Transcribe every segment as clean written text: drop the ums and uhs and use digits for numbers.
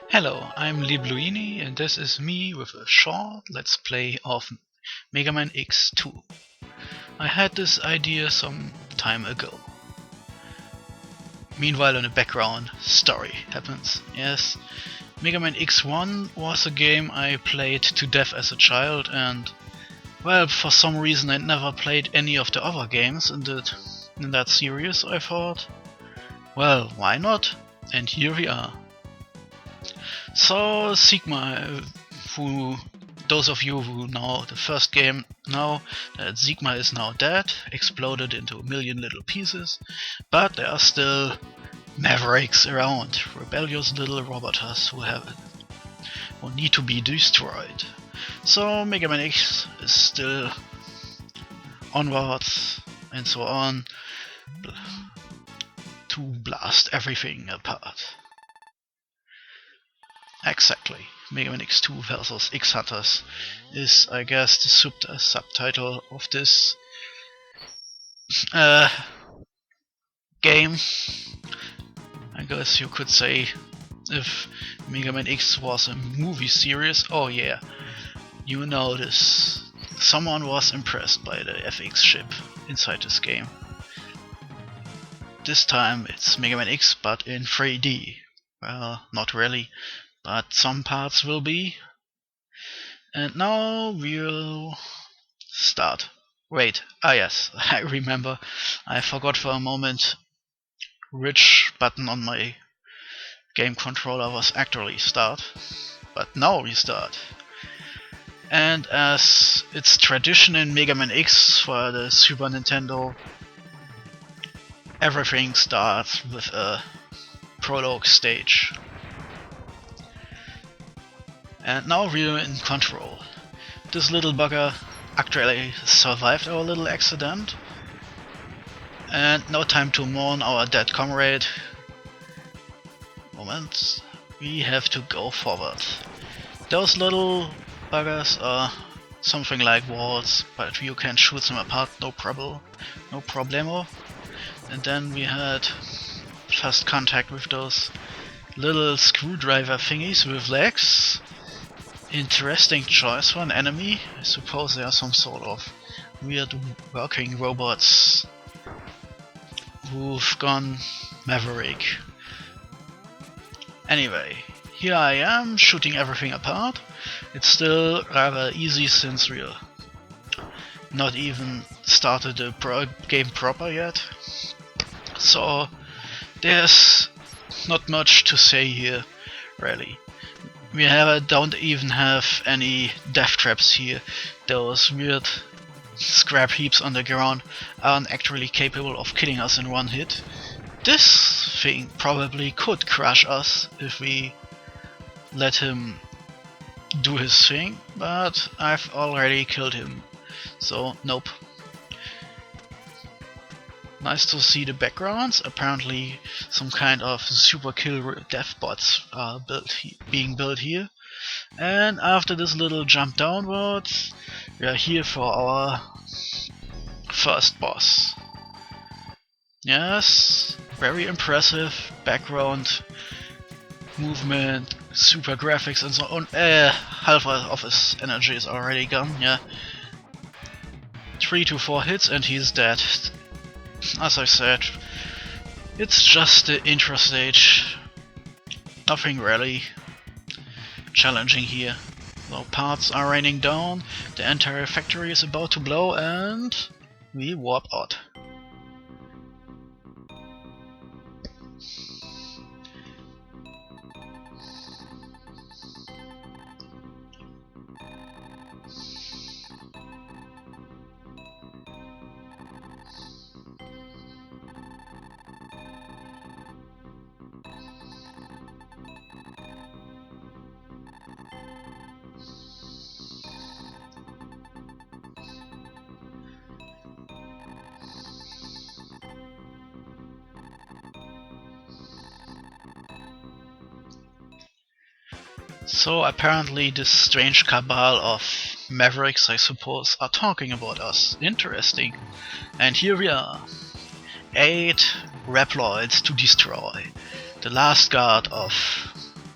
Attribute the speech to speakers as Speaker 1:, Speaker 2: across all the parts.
Speaker 1: Hello, I'm Libluini and this is me with a short let's play of Mega Man X2. I had this idea some time ago. Meanwhile in the background, story happens. Yes, Mega Man X1 was a game I played to death as a child and, well, for some reason I never played any of the other games in that series. I thought, well, why not? And here we are. So Sigma, who those of you who know the first game know that Sigma is now dead, exploded into a million little pieces, but there are still mavericks around, rebellious little robots who need to be destroyed. So Mega Man X is still onwards and so on to blast everything apart. Exactly. Mega Man X2 vs X Hunters is, I guess, the subtitle of this uh, game. I guess you could say if Mega Man X was a movie series. Oh yeah, you know this. Someone was impressed by the FX ship inside this game. This time it's Mega Man X but in 3D. Well, not really, but some parts will be. And now we'll start. Wait, yes, I remember. I forgot for a moment which button on my game controller was actually start. But now we start. And as it's tradition in Mega Man X for the Super Nintendo, everything starts with a prologue stage. And now we're in control. This little bugger actually survived our little accident. And no time to mourn our dead comrade. Moment, we have to go forward. Those little buggers are something like walls, but you can shoot them apart, no problemo. And then we had first contact with those little screwdriver thingies with legs. Interesting choice for an enemy. I suppose they are some sort of weird working robots who've gone maverick. Anyway, here I am shooting everything apart. It's still rather easy since we're not even started the game proper yet. So there's not much to say here, really. We don't even have any death traps here. Those weird scrap heaps on the ground aren't actually capable of killing us in one hit. This thing probably could crush us if we let him do his thing, but I've already killed him, so nope. Nice to see the backgrounds. Apparently some kind of super kill death bots are being built here. And after this little jump downwards, we are here for our first boss. Yes, very impressive background movement, super graphics and so on. Half of his energy is already gone, yeah. 3 to 4 hits and he's dead. As I said, it's just the intro stage. Nothing really challenging here. So parts are raining down, the entire factory is about to blow and we warp out. So apparently this strange cabal of mavericks, I suppose, are talking about us. Interesting. And here we are. 8 Reploids to destroy. The last guard of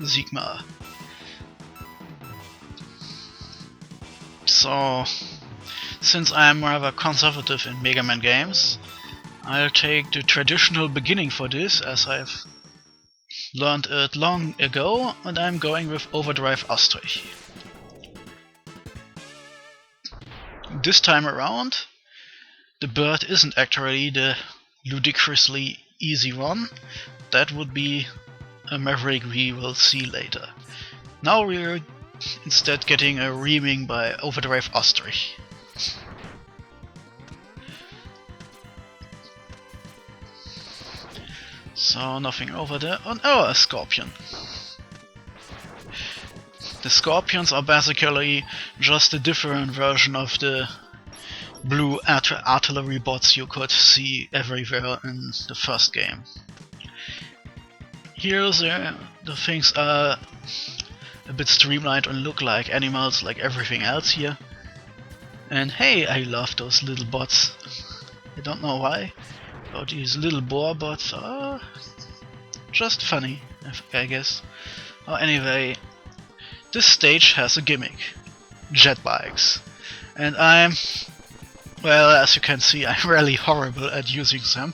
Speaker 1: Sigma. So, since I'm rather conservative in Mega Man games, I'll take the traditional beginning for this, as I've learned it long ago, and I'm going with Overdrive Ostrich. This time around, the bird isn't actually the ludicrously easy one. That would be a Maverick we will see later. Now we're instead getting a reaming by Overdrive Ostrich. So nothing over there. Oh, a scorpion. The scorpions are basically just a different version of the blue artillery bots you could see everywhere in the first game. Here the things are a bit streamlined and look like animals like everything else here. And hey, I love those little bots. I don't know why, but these little boar bots are just funny, I guess. Oh, anyway, this stage has a gimmick. Jet bikes. And well, as you can see, I'm really horrible at using them.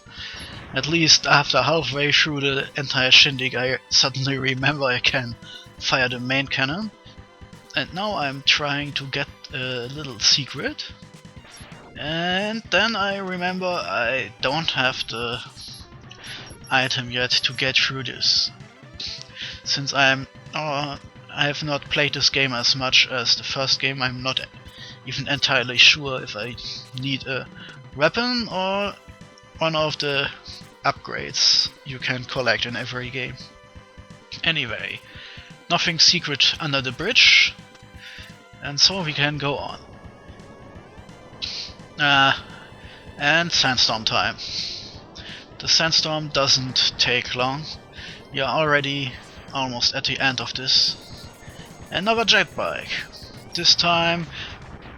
Speaker 1: At least after halfway through the entire shindig I suddenly remember I can fire the main cannon. And now I'm trying to get a little secret. And then I remember I don't have the item yet to get through this. Since I have not played this game as much as the first game, I'm not even entirely sure if I need a weapon or one of the upgrades you can collect in every game. Anyway, nothing secret under the bridge, and so we can go on. And sandstorm time. The sandstorm doesn't take long. We are already almost at the end of this. Another jet bike. This time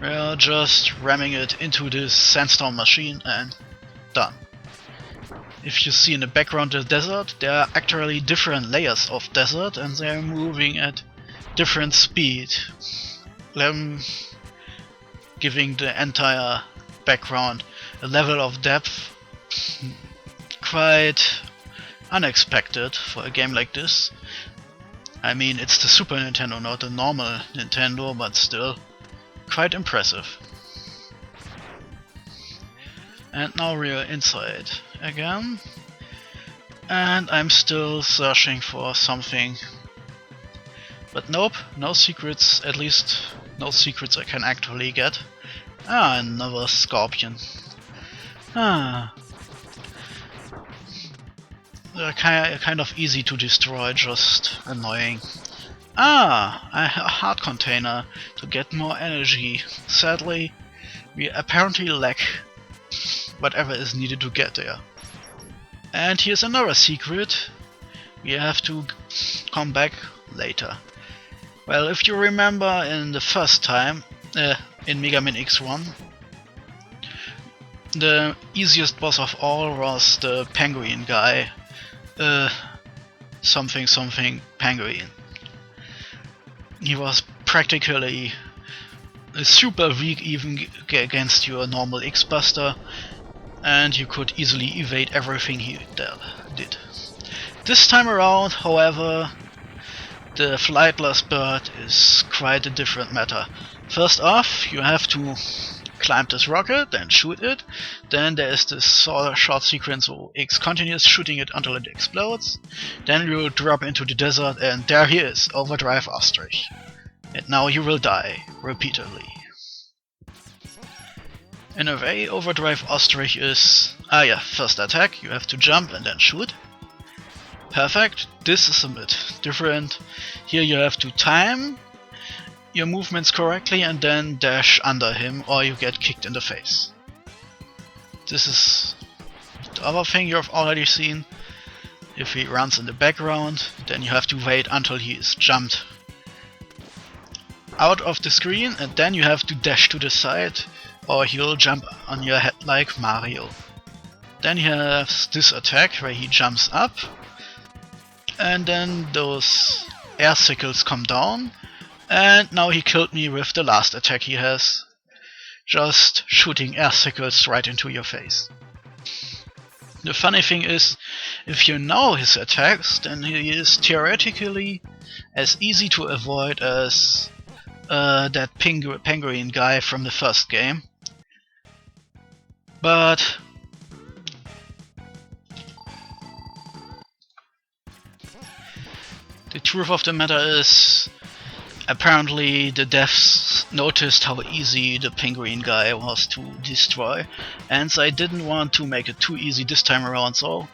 Speaker 1: we're just ramming it into this sandstorm machine and done. If you see in the background the desert, there are actually different layers of desert and they're moving at different speed, giving the entire background a level of depth quite unexpected for a game like this. I mean, it's the Super Nintendo, not the normal Nintendo, but still quite impressive. And now we're inside again, and I'm still searching for something, but nope, no secrets, at least no secrets I can actually get. Ah, another scorpion. Ah, they're kind of easy to destroy, just annoying. Ah, a heart container to get more energy. Sadly, we apparently lack whatever is needed to get there. And here's another secret. We have to come back later. Well, if you remember in the first time, in Mega Man X1, the easiest boss of all was the penguin guy. Something penguin. He was practically super weak even against your normal X-Buster, and you could easily evade everything he did. This time around, however, the flightless bird is quite a different matter. First off, you have to climb this rocket and shoot it. Then there is this short sequence where X continues shooting it until it explodes. Then you drop into the desert and there he is, Overdrive Ostrich. And now you will die, repeatedly. In a way, Overdrive Ostrich is... first attack, you have to jump and then shoot. Perfect, this is a bit different. Here you have to time your movements correctly and then dash under him or you get kicked in the face. This is the other thing you've already seen. If he runs in the background, then you have to wait until he is jumped out of the screen and then you have to dash to the side or he'll jump on your head like Mario. Then he has this attack where he jumps up and then those air sickles come down, and now he killed me with the last attack he has. Just shooting air sickles right into your face. The funny thing is, if you know his attacks, then he is theoretically as easy to avoid as that penguin guy from the first game. But the truth of the matter is, apparently the devs noticed how easy the penguin guy was to destroy, and they didn't want to make it too easy this time around, so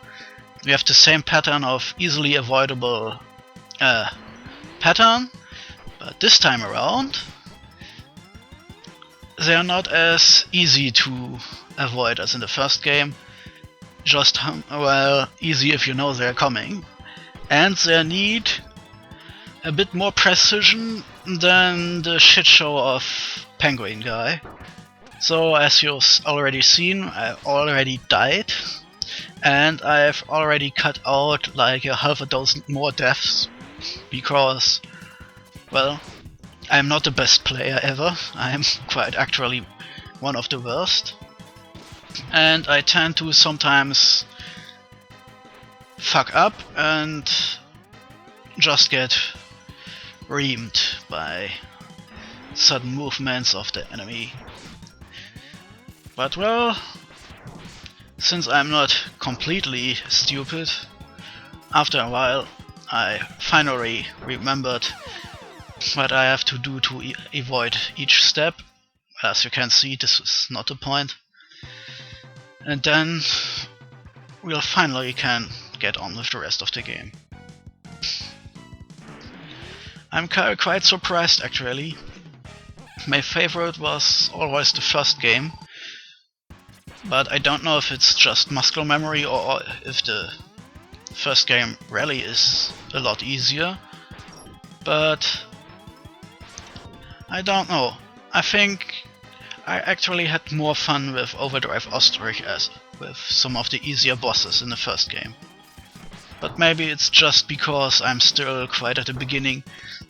Speaker 1: we have the same pattern of easily avoidable pattern, but this time around they are not as easy to avoid as in the first game. Just, well, easy if you know they're coming, and they need a bit more precision than the shitshow of penguin guy. So as you've already seen, I already died, and I've already cut out like a half a dozen more deaths, because, well, I'm not the best player ever. I'm quite actually one of the worst, and I tend to sometimes fuck up and just get reamed by sudden movements of the enemy. But well, since I'm not completely stupid, after a while I finally remembered what I have to do to avoid each step. As you can see, this is not the point. And then we'll finally can get on with the rest of the game. I'm quite surprised actually. My favorite was always the first game, but I don't know if it's just muscle memory or if the first game really is a lot easier, but I don't know. I think I actually had more fun with Overdrive Ostrich as with some of the easier bosses in the first game. But maybe it's just because I'm still quite at the beginning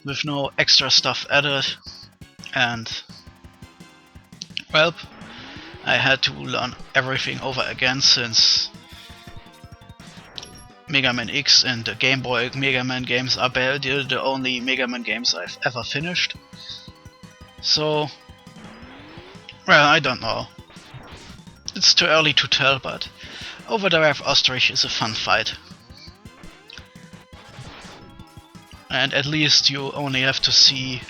Speaker 1: with no extra stuff added, and well, I had to learn everything over again since Mega Man X and the Game Boy Mega Man games are barely the only Mega Man games I've ever finished. So, well, I don't know. It's too early to tell, but Overdrive Ostrich is a fun fight. And at least you only have to see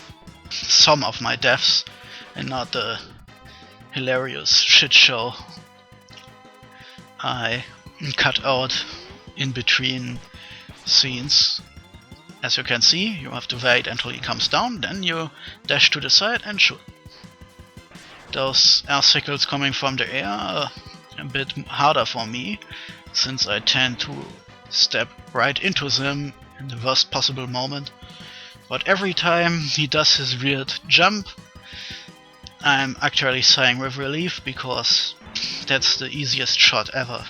Speaker 1: some of my deaths and not the hilarious shit show I cut out in between scenes. As you can see, you have to wait until he comes down, then you dash to the side and shoot. Those air sickles coming from the air are a bit harder for me, since I tend to step right into them in the worst possible moment. But every time he does his weird jump, I'm actually sighing with relief, because that's the easiest shot ever.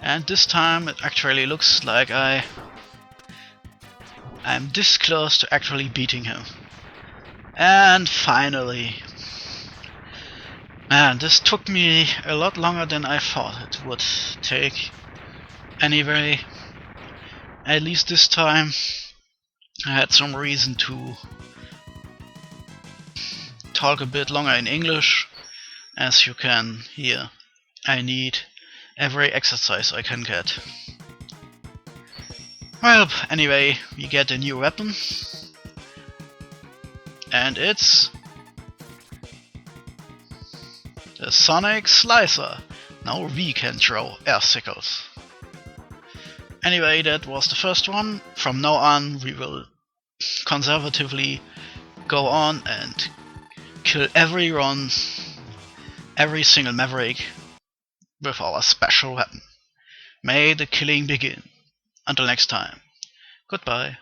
Speaker 1: And this time it actually looks like I'm this close to actually beating him. And finally. Man, this took me a lot longer than I thought it would take. Anyway, at least this time I had some reason to talk a bit longer in English. As you can hear, I need every exercise I can get. Well, anyway, we get a new weapon, and it's the Sonic Slicer. Now we can throw air sickles. Anyway, that was the first one. From now on we will conservatively go on and kill every single Maverick with our special weapon. May the killing begin. Until next time. Goodbye.